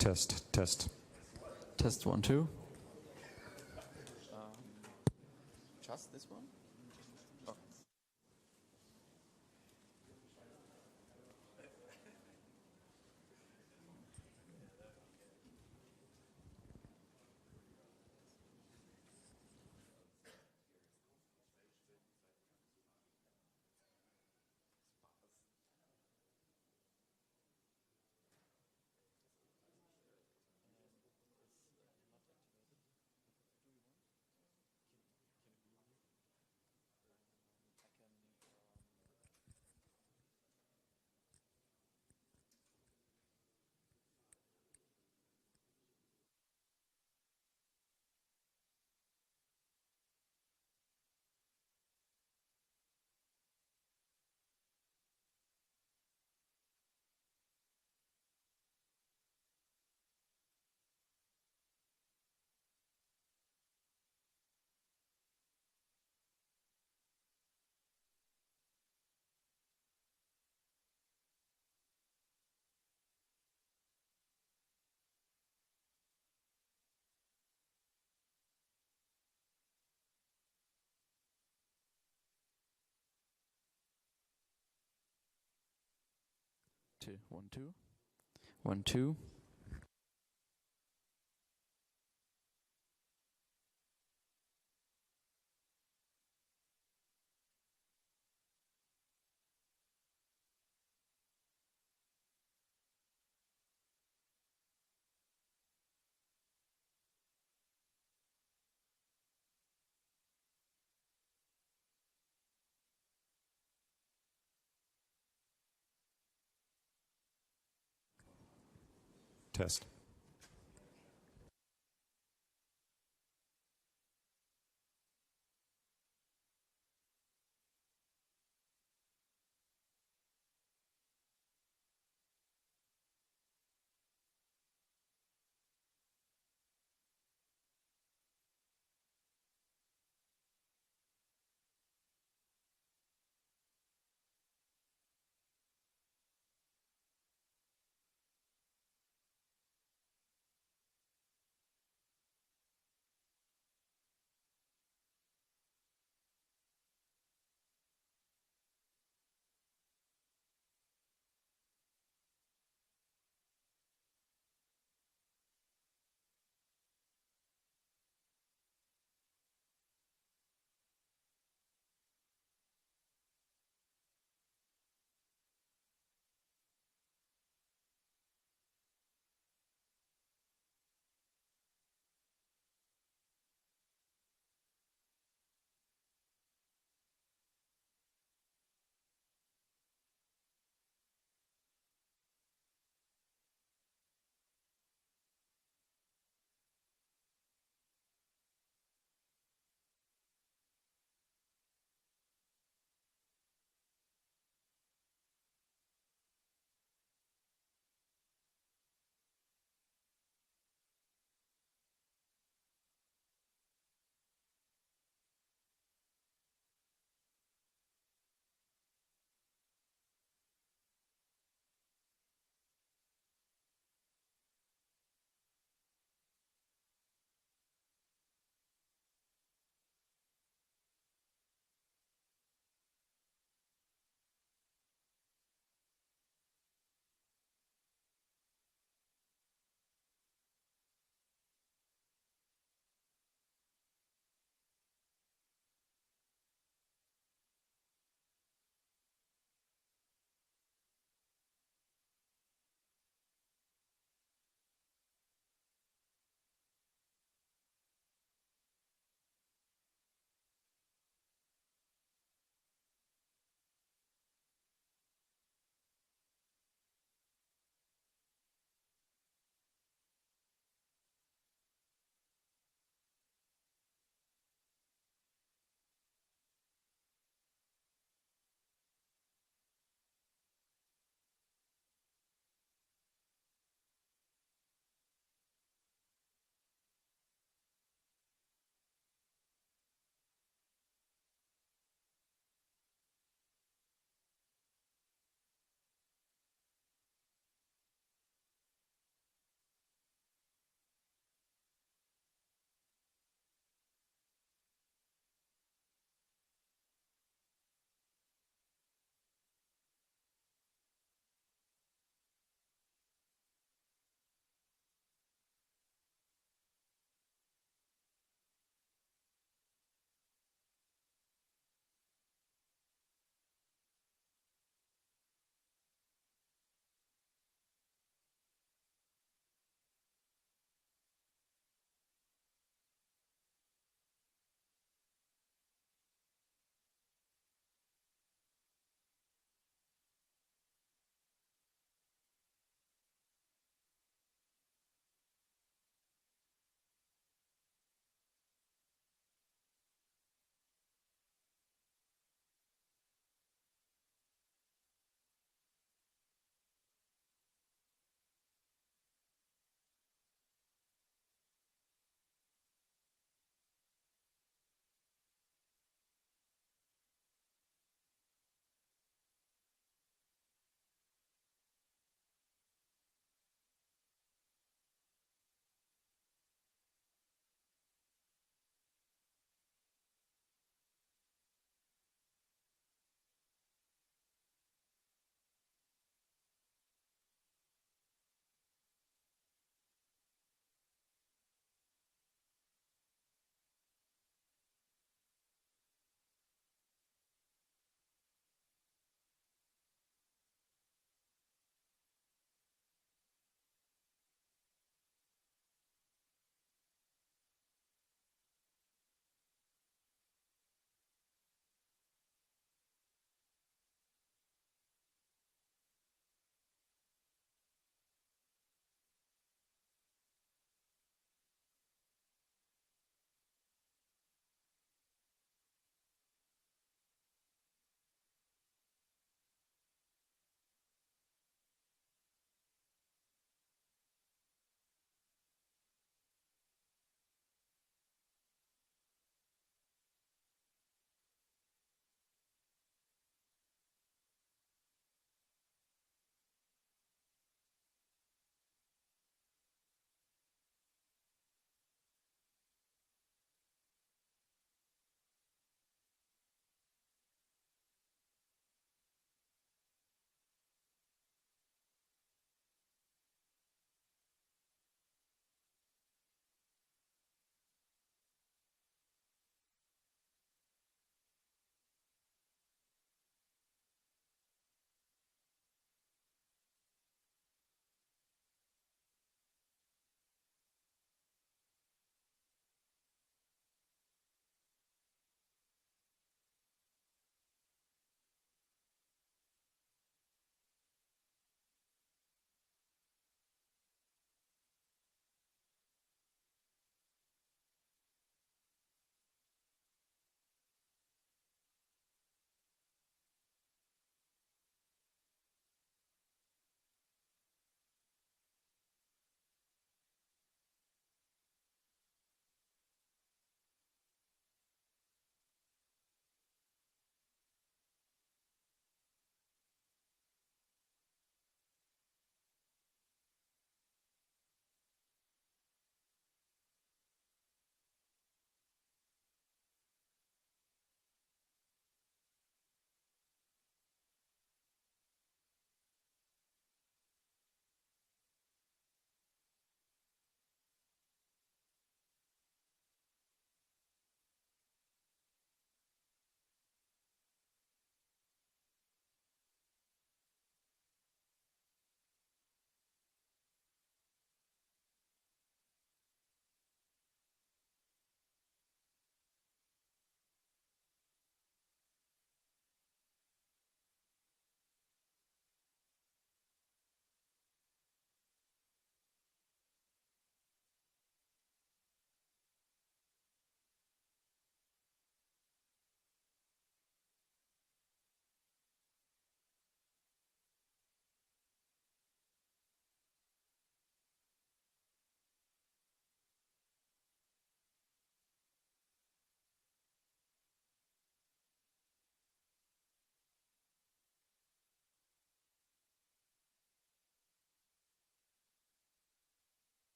Test, test. Test 1, 2. Just this one? Okay. Two, 1, 2. 1, 2. Test.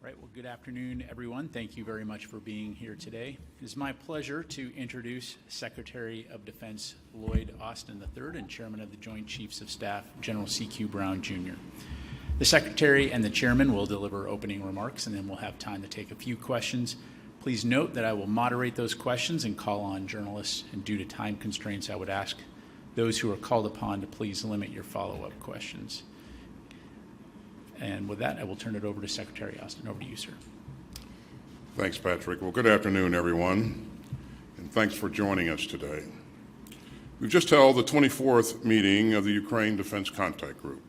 Right, well, good afternoon, everyone. Thank you very much for being here today. It is my pleasure to introduce Secretary of Defense Lloyd Austin III and Chairman of the Joint Chiefs of Staff, General C.Q. Brown, Jr. The Secretary and the Chairman will deliver opening remarks, and then we'll have time to take a few questions. Please note that I will moderate those questions and call on journalists, and due to time constraints, I would ask those who are called upon to please limit your follow-up questions. And with that, I will turn it over to Secretary Austin. Over to you, sir. Thanks, Patrick. Well, good afternoon, everyone, and thanks for joining us today. We've just held the 24th meeting of the Ukraine Defense Contact Group,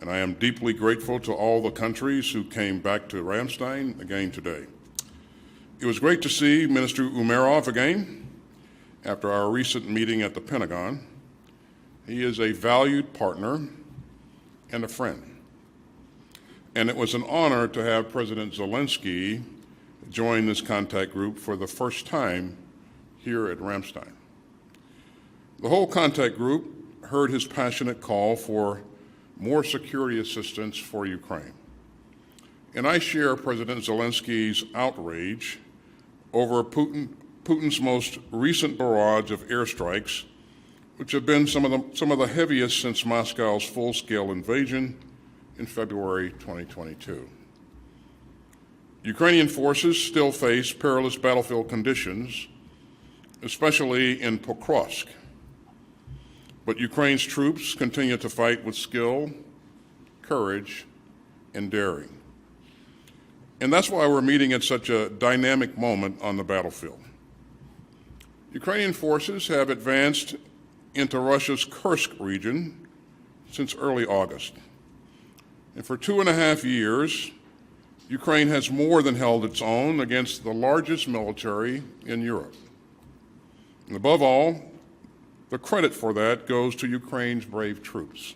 and I am deeply grateful to all the countries who came back to Ramstein again today. It was great to see Minister Umerov again after our recent meeting at the Pentagon. He is a valued partner and a friend. And it was an honor to have President Zelensky join this contact group for the first time here at Ramstein. The whole contact group heard his passionate call for more security assistance for Ukraine. And I share President Zelensky's outrage over Putin's most recent barrage of airstrikes, which have been some of the heaviest since Moscow's full-scale invasion in February 2022. Ukrainian forces still face perilous battlefield conditions, especially in Pokrovsk. But Ukraine's troops continue to fight with skill, courage, and daring. And that's why we're meeting at such a dynamic moment on the battlefield. Ukrainian forces have advanced into Russia's Kursk region since early August. And for 2.5 years, Ukraine has more than held its own against the largest military in Europe. And above all, the credit for that goes to Ukraine's brave troops.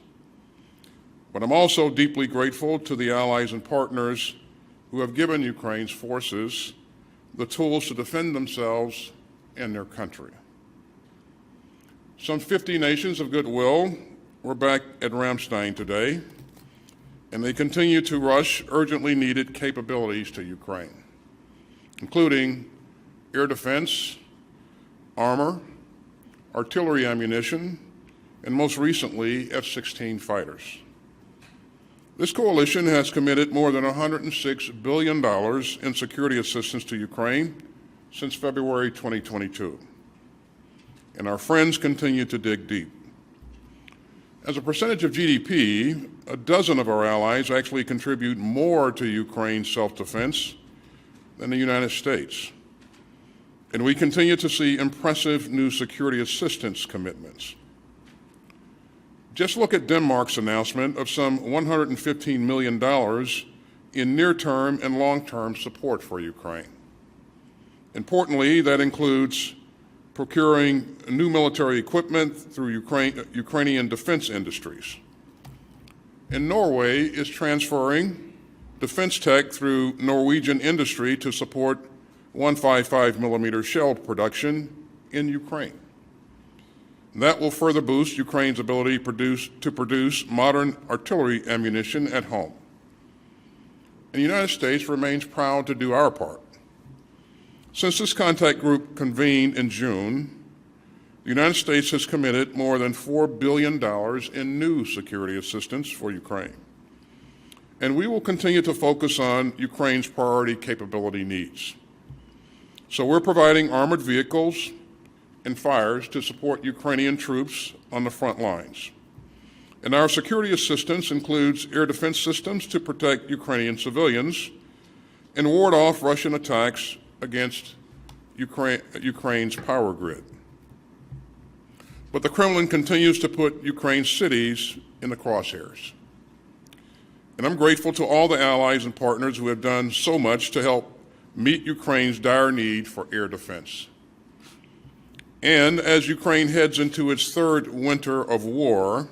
But I'm also deeply grateful to the allies and partners who have given Ukraine's forces the tools to defend themselves and their country. Some 50 nations of goodwill were back at Ramstein today, and they continue to rush urgently needed capabilities to Ukraine, including air defense, armor, artillery ammunition, and most recently, F-16 fighters. This coalition has committed more than $106 billion in security assistance to Ukraine since February 2022. And our friends continue to dig deep. As a percentage of GDP, a dozen of our allies actually contribute more to Ukraine's self-defense than the United States. And we continue to see impressive new security assistance commitments. Just look at Denmark's announcement of some $115 million in near-term and long-term support for Ukraine. Importantly, that includes procuring new military equipment through Ukrainian defense industries. And Norway is transferring defense tech through Norwegian industry to support 155 millimeter shell production in Ukraine. That will further boost Ukraine's ability to produce modern artillery ammunition at home. And the United States remains proud to do our part. Since this contact group convened in June, the United States has committed more than $4 billion in new security assistance for Ukraine. And we will continue to focus on Ukraine's priority capability needs. So we're providing armored vehicles and fires to support Ukrainian troops on the front lines. And our security assistance includes air defense systems to protect Ukrainian civilians and ward off Russian attacks against Ukraine's power grid. But the Kremlin continues to put Ukraine's cities in the crosshairs. And I'm grateful to all the allies and partners who have done so much to help meet Ukraine's dire need for air defense. And as Ukraine heads into its third winter of war,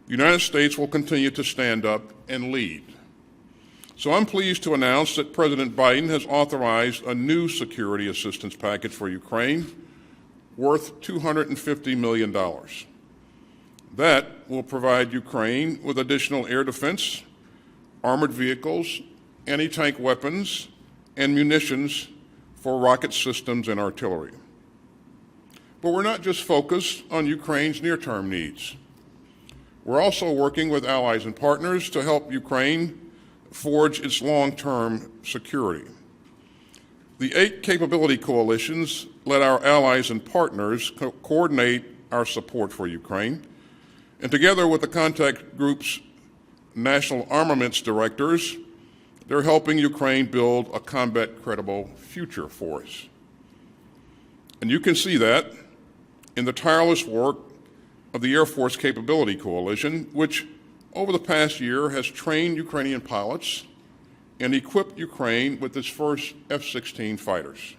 the United States will continue to stand up and lead. So I'm pleased to announce that President Biden has authorized a new security assistance package for Ukraine worth $250 million. That will provide Ukraine with additional air defense, armored vehicles, anti-tank weapons, and munitions for rocket systems and artillery. But we're not just focused on Ukraine's near-term needs. We're also working with allies and partners to help Ukraine forge its long-term security. The 8 capability coalitions let our allies and partners coordinate our support for Ukraine, and together with the contact group's national armaments directors, they're helping Ukraine build a combat-credible future force. And you can see that in the tireless work of the Air Force Capability Coalition, which over the past year has trained Ukrainian pilots and equipped Ukraine with its first F-16 fighters.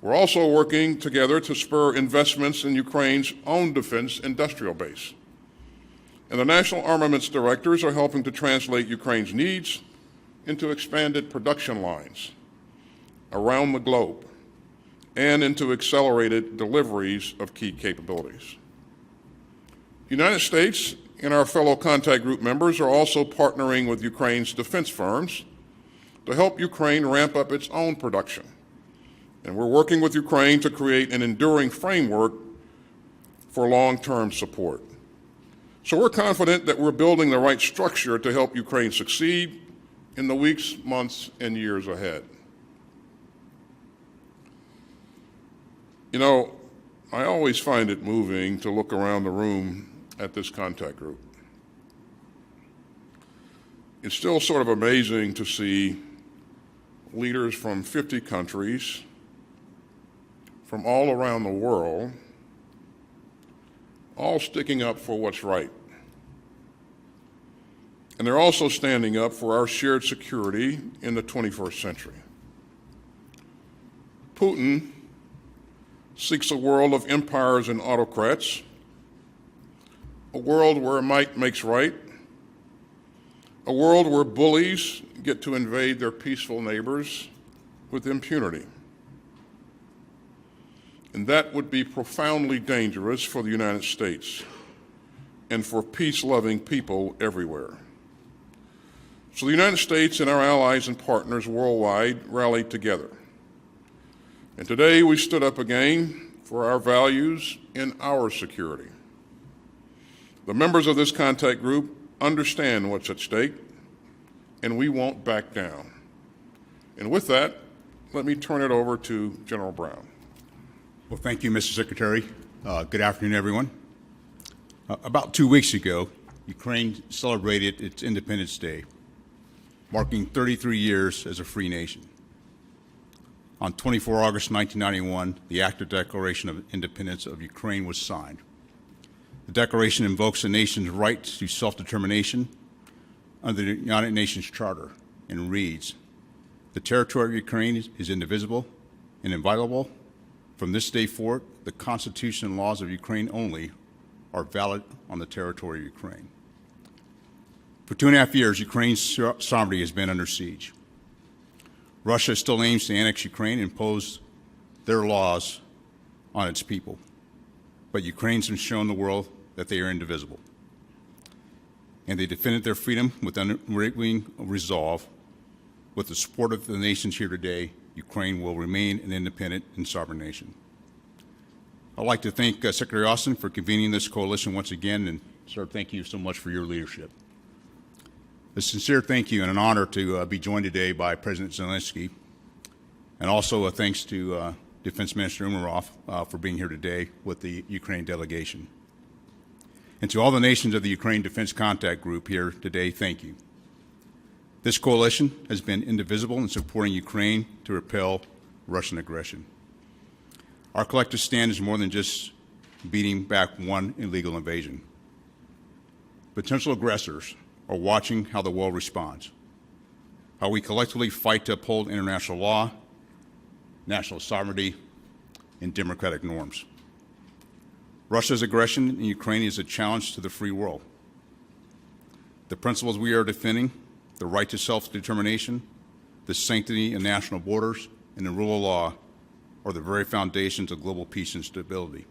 We're also working together to spur investments in Ukraine's own defense industrial base. And the national armaments directors are helping to translate Ukraine's needs into expanded production lines around the globe and into accelerated deliveries of key capabilities. The United States and our fellow contact group members are also partnering with Ukraine's defense firms to help Ukraine ramp up its own production. And we're working with Ukraine to create an enduring framework for long-term support. So we're confident that we're building the right structure to help Ukraine succeed in the weeks, months, and years ahead. You know, I always find it moving to look around the room at this contact group. It's still sort of amazing to see leaders from 50 countries, from all around the world, all sticking up for what's right. And they're also standing up for our shared security in the 21st century. Putin seeks a world of empires and autocrats, a world where might makes right, a world where bullies get to invade their peaceful neighbors with impunity. And that would be profoundly dangerous for the United States and for peace-loving people everywhere. So the United States and our allies and partners worldwide rallied together. And today we stood up again for our values and our security. The members of this contact group understand what's at stake, and we won't back down. And with that, let me turn it over to General Brown. Well, thank you, Mr. Secretary. Good afternoon, everyone. About 2 weeks ago, Ukraine celebrated its Independence Day, marking 33 years as a free nation. On 24 August 1991, the Act of Declaration of Independence of Ukraine was signed. The Declaration invokes the nation's right to self-determination under the United Nations Charter and reads, "The territory of Ukraine is indivisible and inviolable. From this day forward, the Constitution and laws of Ukraine only are valid on the territory of Ukraine." For 2.5 years, Ukraine's sovereignty has been under siege. Russia still aims to annex Ukraine and impose their laws on its people. But Ukrainians have shown the world that they are indivisible. And they defended their freedom with unwavering resolve. With the support of the nations here today, Ukraine will remain an independent and sovereign nation. I'd like to thank Secretary Austin for convening this coalition once again, and sir, thank you so much for your leadership. A sincere thank you and an honor to be joined today by President Zelensky, and also a thanks to Defense Minister Umerov for being here today with the Ukraine delegation. And to all the nations of the Ukraine Defense Contact Group here today, thank you. This coalition has been indivisible in supporting Ukraine to repel Russian aggression. Our collective stand is more than just beating back one illegal invasion. Potential aggressors are watching how the world responds, how we collectively fight to uphold international law, national sovereignty, and democratic norms. Russia's aggression in Ukraine is a challenge to the free world. The principles we are defending, the right to self-determination, the sanctity of national borders, and the rule of law, are the very foundations of global peace and stability.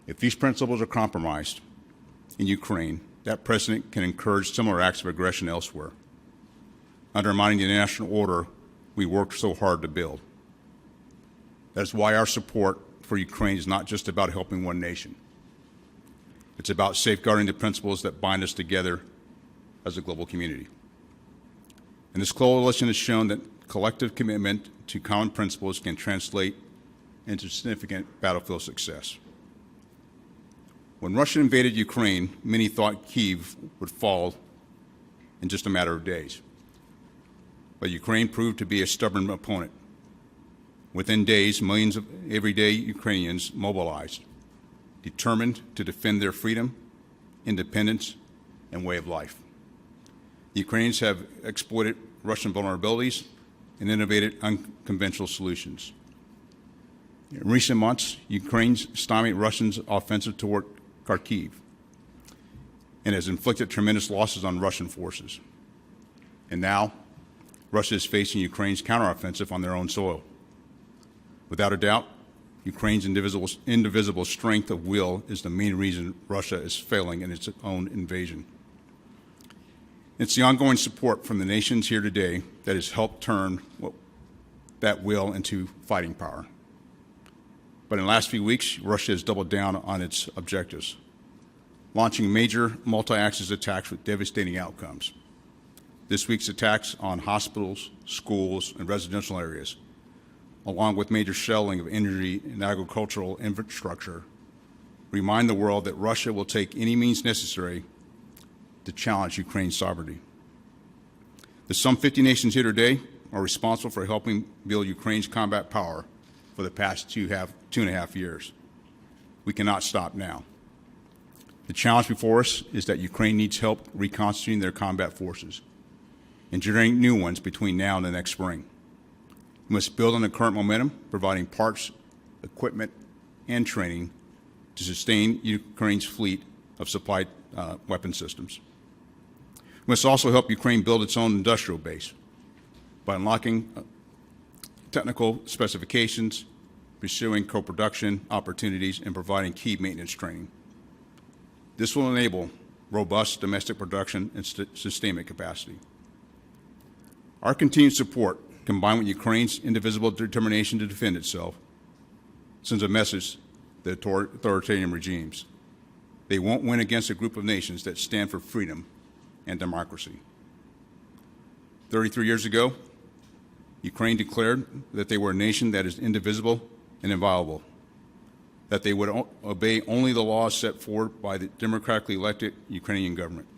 If these principles are compromised in Ukraine, that precedent can encourage similar acts of aggression elsewhere. undermining the national order we worked so hard to build. That's why our support for Ukraine is not just about helping one nation. It's about safeguarding the principles that bind us together as a global community. And this coalition has shown that collective commitment to common principles can translate into significant battlefield success. When Russia invaded Ukraine, many thought Kyiv would fall in just a matter of days. But Ukraine proved to be a stubborn opponent. Within days, millions of everyday Ukrainians mobilized, determined to defend their freedom, independence, and way of life. The Ukrainians have exploited Russian vulnerabilities and innovated unconventional solutions. In recent months, Ukraine stymied Russians' offensive toward Kharkiv and has inflicted tremendous losses on Russian forces. And now, Russia is facing Ukraine's counteroffensive on their own soil. Without a doubt, Ukraine's indivisible strength of will is the main reason Russia is failing in its own invasion. It's the ongoing support from the nations here today that has helped turn that will into fighting power. But in the last few weeks, Russia has doubled down on its objectives, launching major multi-axis attacks with devastating outcomes. This week's attacks on hospitals, schools, and residential areas, along with major shelling of energy and agricultural infrastructure, remind the world that Russia will take any means necessary to challenge Ukraine's sovereignty. The some 50 nations here today are responsible for helping build Ukraine's combat power for the past two and a half years. We cannot stop now. The challenge before us is that Ukraine needs help reconstituting their combat forces and generating new ones between now and the next spring. We must build on the current momentum, providing parts, equipment, and training to sustain Ukraine's fleet of supplied weapon systems. We must also help Ukraine build its own industrial base by unlocking technical specifications, pursuing co-production opportunities, and providing key maintenance training. This will enable robust domestic production and sustainment capacity. Our continued support, combined with Ukraine's indivisible determination to defend itself, sends a message to authoritarian regimes. They won't win against a group of nations that stand for freedom and democracy. 33 years ago, Ukraine declared that they were a nation that is indivisible and inviolable, that they would obey only the laws set forward by the democratically elected Ukrainian government.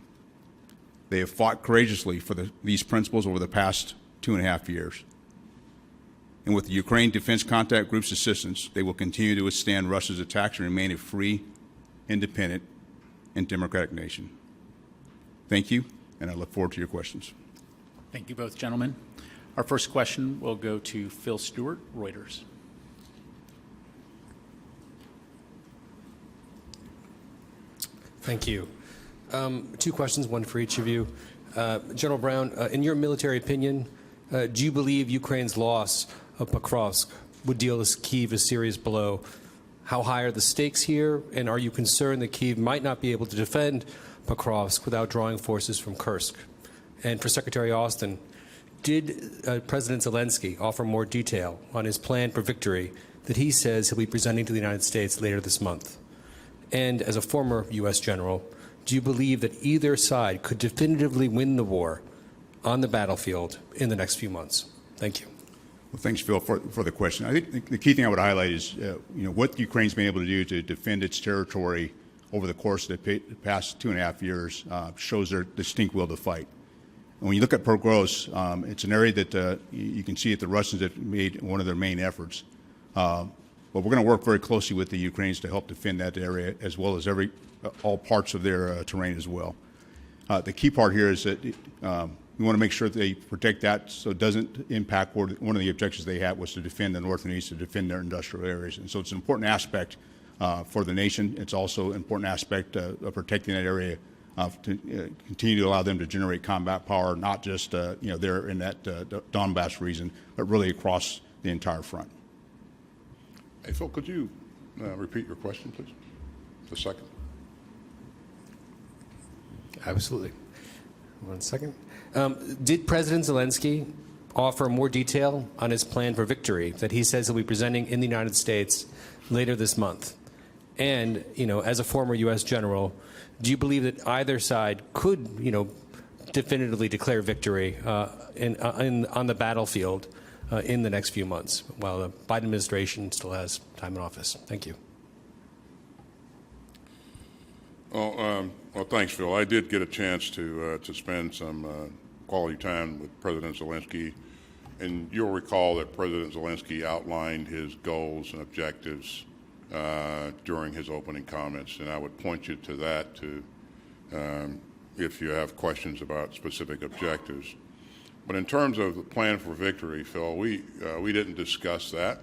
They have fought courageously for these principles over the past 2.5 years. And with the Ukraine Defense Contact Group's assistance, they will continue to withstand Russia's attacks and remain a free, independent, and democratic nation. Thank you, and I look forward to your questions. Thank you both, gentlemen. Our first question will go to Phil Stewart, Reuters. Thank you. Two questions, one for each of you. General Brown, in your military opinion, do you believe Ukraine's loss of Pokrovsk would deal Kyiv a serious blow? How high are the stakes here, and are you concerned that Kyiv might not be able to defend Pokrovsk without drawing forces from Kursk? And for Secretary Austin, did President Zelensky offer more detail on his plan for victory that he says he'll be presenting to the United States later this month? And as a former U.S. general, do you believe that either side could definitively win the war on the battlefield in the next few months? Thank you. Well, thanks, Phil, for the question. I think the key thing I would highlight is what Ukraine's been able to do to defend its territory over the course of the past 2.5 years shows their distinct will to fight. And when you look at Pokrovsk, it's an area that you can see that the Russians have made one of their main efforts. But we're going to work very closely with the Ukrainians to help defend that area, as well as all parts of their terrain as well. The key part here is that we want to make sure that they protect that so it doesn't impact one of the objectives they had was to defend the north and east, to defend their industrial areas. And so it's an important aspect for the nation. It's also an important aspect of protecting that area to continue to allow them to generate combat power, not just there in that Donbass region, but really across the entire front. Hey, Phil, could you repeat your question, please? The second. Absolutely. One second. Did President Zelensky offer more detail on his plan for victory that he says he'll be presenting in the United States later this month? And, as a former U.S. general, do you believe that either side could, definitively declare victory on the battlefield in the next few months while the Biden administration still has time in office? Thank you. Well, thanks, Phil. I did get a chance to spend some quality time with President Zelensky, and you'll recall that President Zelensky outlined his goals and objectives during his opening comments, and I would point you to that if you have questions about specific objectives. But in terms of the plan for victory, Phil, we didn't discuss that.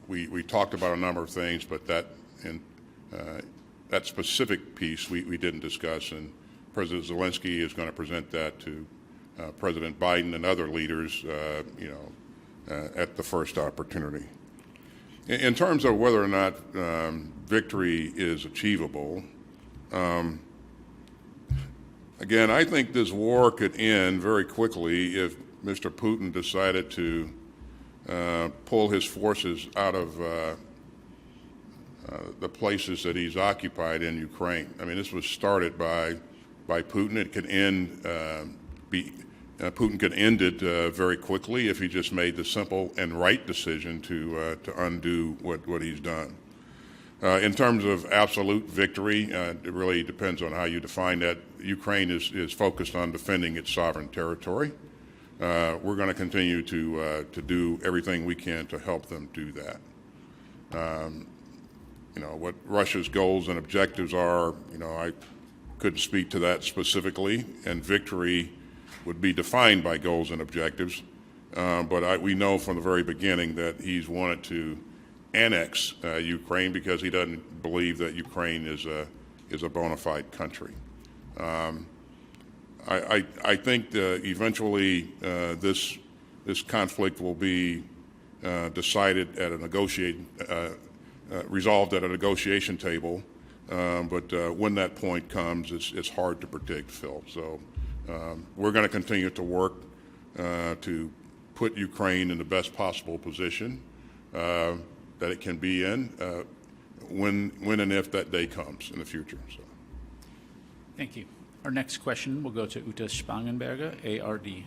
We talked about a number of things, but that specific piece we didn't discuss, and President Zelensky is going to present that to President Biden and other leaders, at the first opportunity. In terms of whether or not victory is achievable, again, I think this war could end very quickly if Mr. Putin decided to pull his forces out of the places that he's occupied in Ukraine. I mean, this was started by Putin. It could end. Putin could end it very quickly if he just made the simple and right decision to undo what he's done. In terms of absolute victory, it really depends on how you define that. Ukraine is focused on defending its sovereign territory. We're going to continue to do everything we can to help them do that. What Russia's goals and objectives are, I couldn't speak to that specifically, and victory would be defined by goals and objectives. But we know from the very beginning that he's wanted to annex Ukraine because he doesn't believe that Ukraine is a bona fide country. I think that eventually this conflict will be decided at a resolved at a negotiation table. But when that point comes, it's hard to predict, Phil. So we're going to continue to work to put Ukraine in the best possible position that it can be in when and if that day comes in the future. So. Thank you. Our next question will go to Uta Spangenberger, ARD.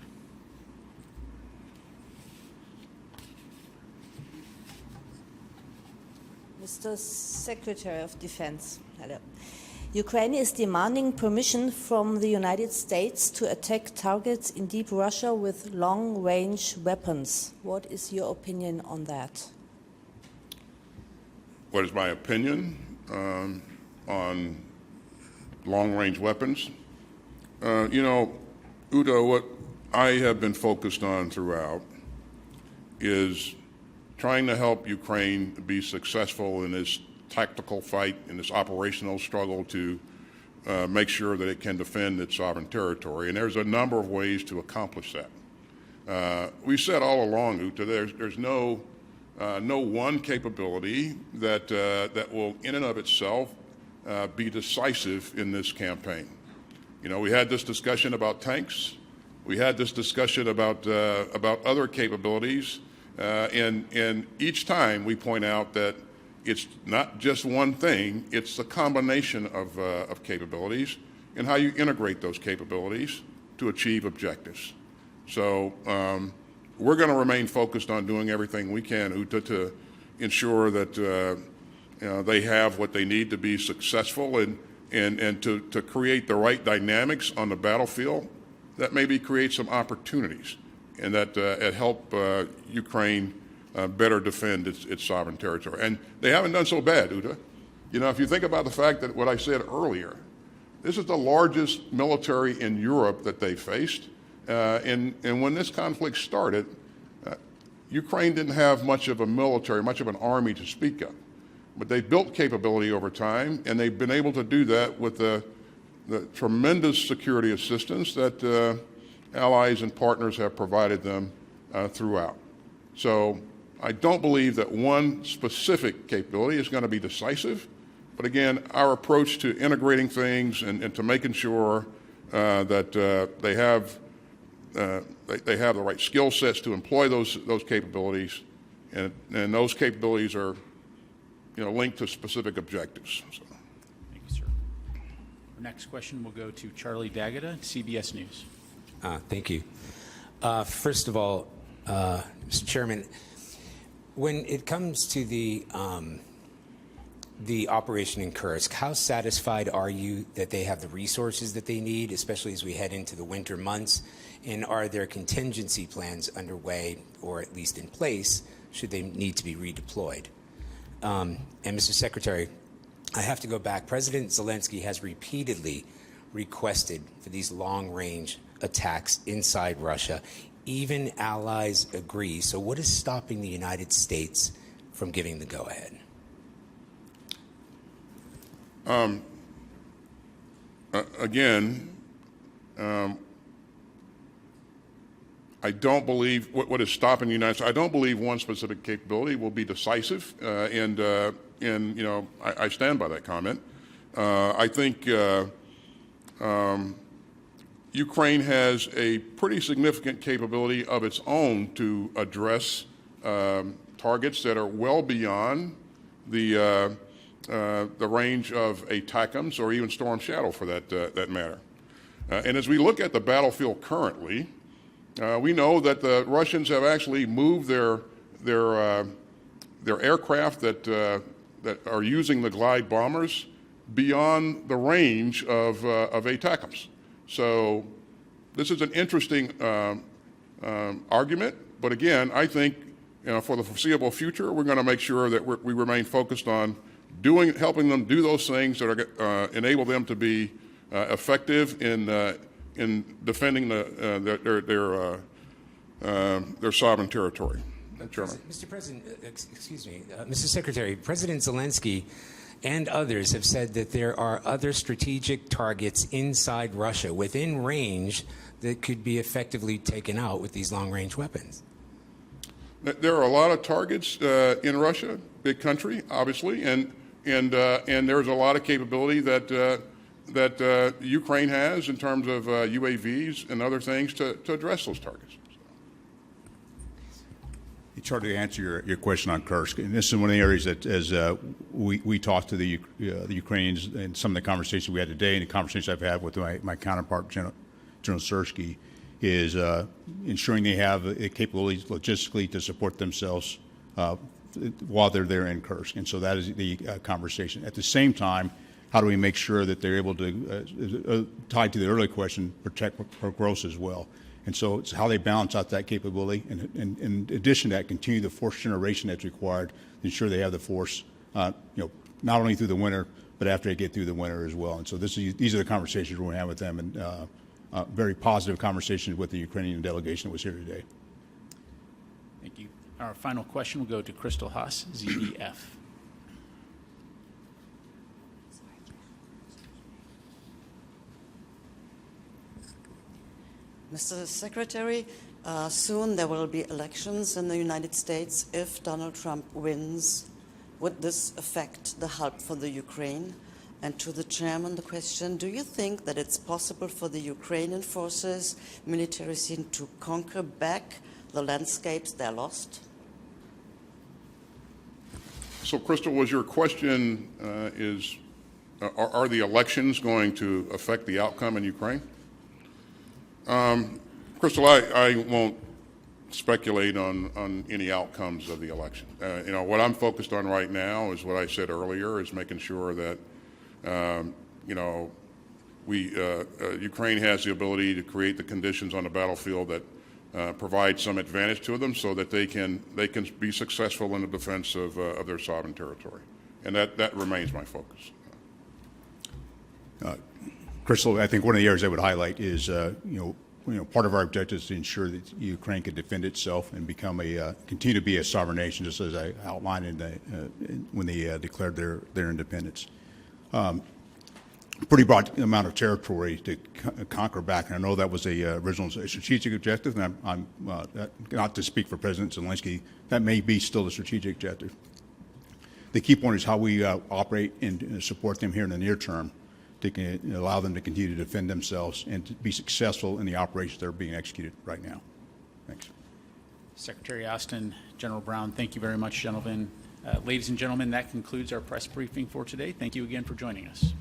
Mr. Secretary of Defense, hello. Ukraine is demanding permission from the United States to attack targets in deep Russia with long-range weapons. What is your opinion on that? What is my opinion on long-range weapons? Udo, what I have been focused on throughout is trying to help Ukraine be successful in this tactical fight, in this operational struggle to make sure that it can defend its sovereign territory. And there's a number of ways to accomplish that. We said all along, Uta, there's no one capability that will in and of itself be decisive in this campaign. We had this discussion about tanks. We had this discussion about other capabilities. And each time we point out that it's not just one thing, it's a combination of capabilities and how you integrate those capabilities to achieve objectives. So we're going to remain focused on doing everything we can, Uta, to ensure that they have what they need to be successful and to create the right dynamics on the battlefield that maybe create some opportunities and that help Ukraine better defend its sovereign territory. And they haven't done so bad, Uta. If you think about the fact that what I said earlier, this is the largest military in Europe that they faced. And when this conflict started, Ukraine didn't have much of a military, much of an army to speak of. But they built capability over time, and they've been able to do that with the tremendous security assistance that allies and partners have provided them throughout. So I don't believe that one specific capability is going to be decisive, But again, our approach to integrating things and to making sure that they have the right skill sets to employ those capabilities, and those capabilities are, linked to specific objectives. So. Thank you, sir. Our next question will go to Charlie D'Agata, CBS News. Thank you. First of all, Mr. Chairman, when it comes to the operation in Kursk, how satisfied are you that they have the resources that they need, especially as we head into the winter months? And are there contingency plans underway, or at least in place, should they need to be redeployed? And Mr. Secretary, I have to go back. President Zelensky has repeatedly requested for these long-range attacks inside Russia. Even allies agree. So what is stopping the United States from giving the go-ahead? Again, I don't believe what is stopping the United States. I don't believe one specific capability will be decisive, and I stand by that comment. I think Ukraine has a pretty significant capability of its own to address targets that are well beyond the range of ATACMS or even Storm Shadow, for that matter. And as we look at the battlefield currently, we know that the Russians have actually moved their aircraft that are using the glide bombers beyond the range of ATACMS. So this is an interesting argument, but again, I think for the foreseeable future, we're going to make sure that we remain focused on helping them do those things that are enable them to be effective in defending their sovereign territory. Mr. President, excuse me, Mr. Secretary, President Zelensky and others have said that there are other strategic targets inside Russia within range that could be effectively taken out with these long-range weapons. There are a lot of targets in Russia, big country, obviously, and there's a lot of capability that Ukraine has in terms of UAVs and other things to address those targets. Charlie, to answer your question on Kursk, and this is one of the areas that, as we talked to the Ukrainians and some of the conversations we had today, and the conversations I've had with my counterpart, General Sersky, is ensuring they have the capabilities logistically to support themselves while they're there in Kursk. And so that is the conversation. At the same time, how do we make sure that they're able to, tied to the earlier question, protect Pokrovsk as well? And so it's how they balance out that capability, and in addition to that, continue the force generation that's required to ensure they have the force, not only through the winter, but after they get through the winter as well. And so these are the conversations we're going to have with them, and very positive conversations with the Ukrainian delegation that was here today. Thank you. Our final question will go to Crystal Haas, ZDF. Mr. Secretary, soon there will be elections in the United States. If Donald Trump wins, would this affect the help for the Ukraine? And to the chairman, the question, do you think that it's possible for the Ukrainian forces, military scene, to conquer back the landscapes they lost? So, Crystal, was your question are the elections going to affect the outcome in Ukraine? Crystal, I won't speculate on any outcomes of the election. What I'm focused on right now is what I said earlier, is making sure that Ukraine has the ability to create the conditions on the battlefield that provide some advantage to them, so that they can be successful in the defense of their sovereign territory, and that remains my focus. Crystal, I think one of the areas I would highlight is, part of our objective is to ensure that Ukraine can defend itself and continue to be a sovereign nation, just as I outlined when they declared their independence. Pretty broad amount of territory to conquer back, and I know that was the original strategic objective, and I'm not to speak for President Zelensky, that may be still the strategic objective. The key point is how we operate and support them here in the near term to allow them to continue to defend themselves and to be successful in the operations that are being executed right now. Thanks. Secretary Austin, General Brown, thank you very much, gentlemen. Ladies and gentlemen, that concludes our press briefing for today. Thank you again for joining us.